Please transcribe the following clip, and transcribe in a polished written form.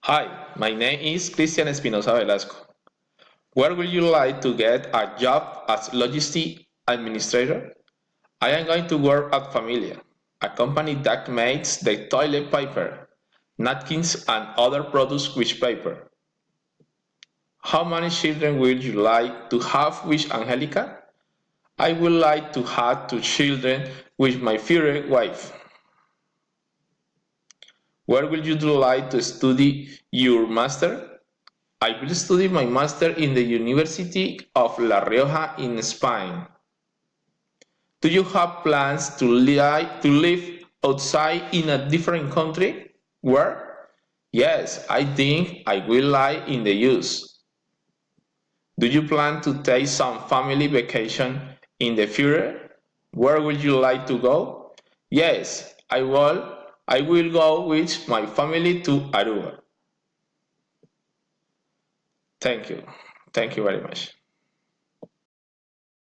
Hi, my name is Cristian Espinosa Velasco. Where would you like to get a job as logistic administrator? I am going to work at Familia, a company that makes the toilet paper, napkins, and other products with paper. How many children would you like to have with Angelica? I would like to have 2 children with my future wife. Where would you like to study your master? I will study my master in the University of La Rioja in Spain. Do you have plans to live outside in a different country? Where? Yes, I think I will live in the US. Do you plan to take some family vacation in the future? Where would you like to go? Yes, I will. I will go with my family to Aruba. Thank you. Thank you very much.